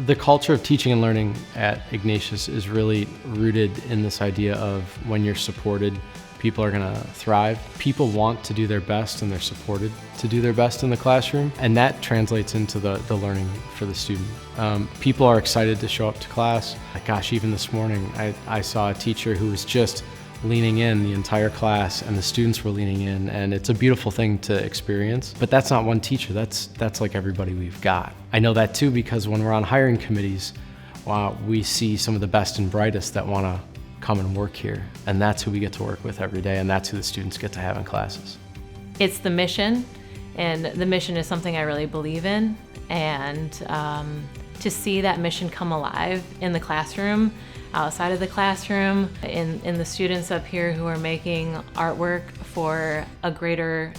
The culture of teaching and learning at Ignatius is really rooted in this idea of when you're supported, people are going to thrive. People want to do their best and they're supported to do their best in the classroom, and that translates into the learning for the student. People are excited to show up to class. Gosh, even this morning I saw a teacher who was just leaning in the entire class, and the students were leaning in, and it's a beautiful thing to experience. But that's not one teacher, that's like everybody we've got. I know that too because when we're on hiring committees, we see some of the best and brightest that want to come and work here, and that's who we get to work with every day, and that's who the students get to have in classes. It's the mission, and the mission is something I really believe in, and to see that mission come alive in the classroom, outside of the classroom, in the students up here who are making artwork for a greater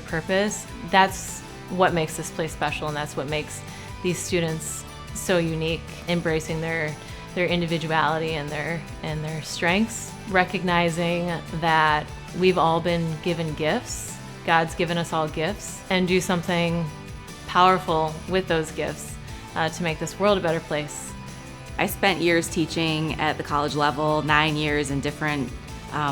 purpose, that's what makes this place special, and that's what makes these students so unique, embracing their individuality and their strengths, recognizing that we've all been given gifts. God's given us all gifts, and do something powerful with those gifts to make this world a better place. I spent years teaching at the college level, 9 years in different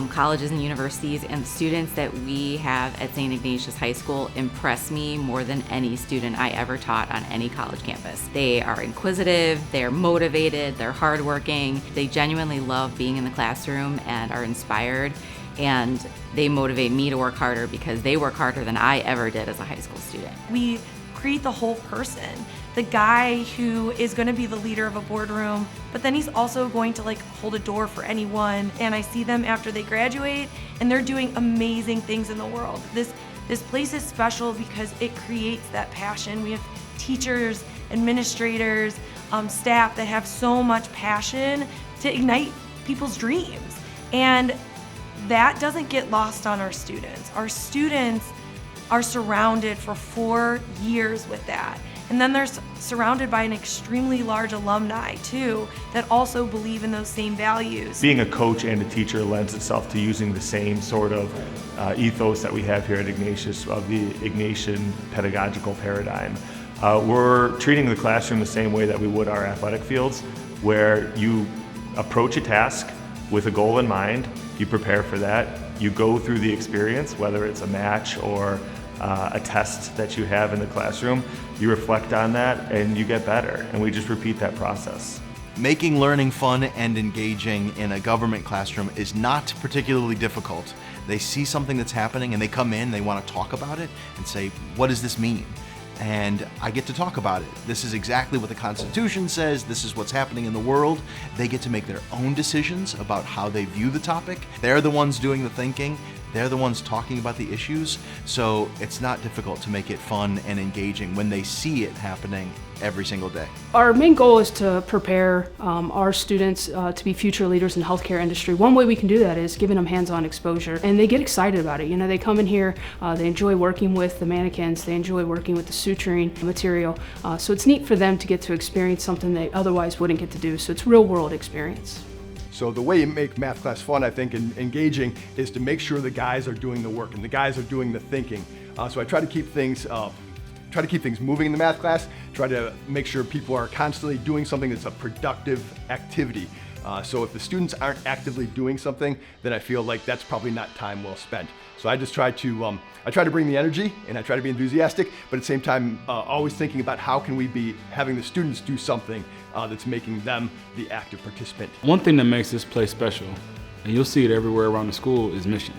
colleges and universities, and the students that we have at Saint Ignatius High School impress me more than any student I ever taught on any college campus. They are inquisitive, they're motivated, they're hardworking, they genuinely love being in the classroom and are inspired, and they motivate me to work harder because they work harder than I ever did as a high school student. We create the whole person. The guy who is going to be the leader of a boardroom, but then he's also going to hold a door for anyone. And I see them after they graduate, and they're doing amazing things in the world. This place is special because it creates that passion. We have teachers, administrators, staff that have so much passion to ignite people's dreams. And that doesn't get lost on our students. Our students are surrounded for 4 years with that. And then they're surrounded by an extremely large alumni too that also believe in those same values. Being a coach and a teacher lends itself to using the same sort of ethos that we have here at Ignatius of the Ignatian pedagogical paradigm. We're treating the classroom the same way that we would our athletic fields, where you approach a task with a goal in mind, you prepare for that, you go through the experience, whether it's a match or a test that you have in the classroom, you reflect on that and you get better, and we just repeat that process. Making learning fun and engaging in a government classroom is not particularly difficult. They see something that's happening and they come in, they want to talk about it and say, what does this mean? And I get to talk about it. This is exactly what the Constitution says. This is what's happening in the world. They get to make their own decisions about how they view the topic. They're the ones doing the thinking. They're the ones talking about the issues. So it's not difficult to make it fun and engaging when they see it happening every single day. Our main goal is to prepare our students to be future leaders in the healthcare industry. One way we can do that is giving them hands-on exposure, and they get excited about it. You know, they come in here, they enjoy working with the mannequins, they enjoy working with the suturing material. So it's neat for them to get to experience something they otherwise wouldn't get to do. So it's real-world experience. So the way you make math class fun, I think, and engaging is to make sure the guys are doing the work and the guys are doing the thinking. So I try to keep things moving in the math class, try to make sure people are constantly doing something that's a productive activity. So if the students aren't actively doing something, then I feel like that's probably not time well spent. So I just try to bring the energy, and I try to be enthusiastic, but at the same time, always thinking about how can we be having the students do something that's making them the active participant. One thing that makes this place special, and you'll see it everywhere around the school, is mission.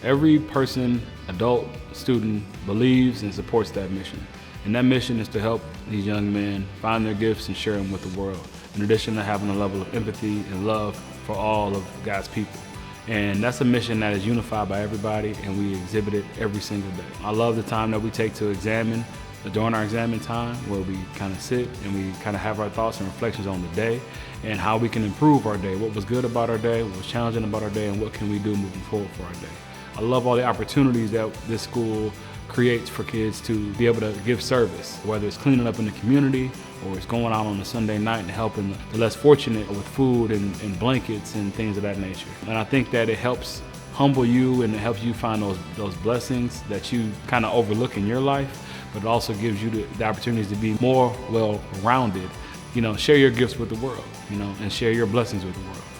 Every person, adult, student, believes and supports that mission. And that mission is to help these young men find their gifts and share them with the world, in addition to having a level of empathy and love for all of God's people. And that's a mission that is unified by everybody, and we exhibit it every single day. I love the time that we take to examine during our examine time, where we kind of sit and we kind of have our thoughts and reflections on the day and how we can improve our day, what was good about our day, what was challenging about our day, and what can we do moving forward for our day. I love all the opportunities that this school creates for kids to be able to give service, whether it's cleaning up in the community or it's going out on a Sunday night and helping the less fortunate with food and blankets and things of that nature. And I think that it helps humble you and it helps you find those blessings that you kind of overlook in your life, but it also gives you the opportunities to be more well-rounded share your gifts with the world, and share your blessings with the world.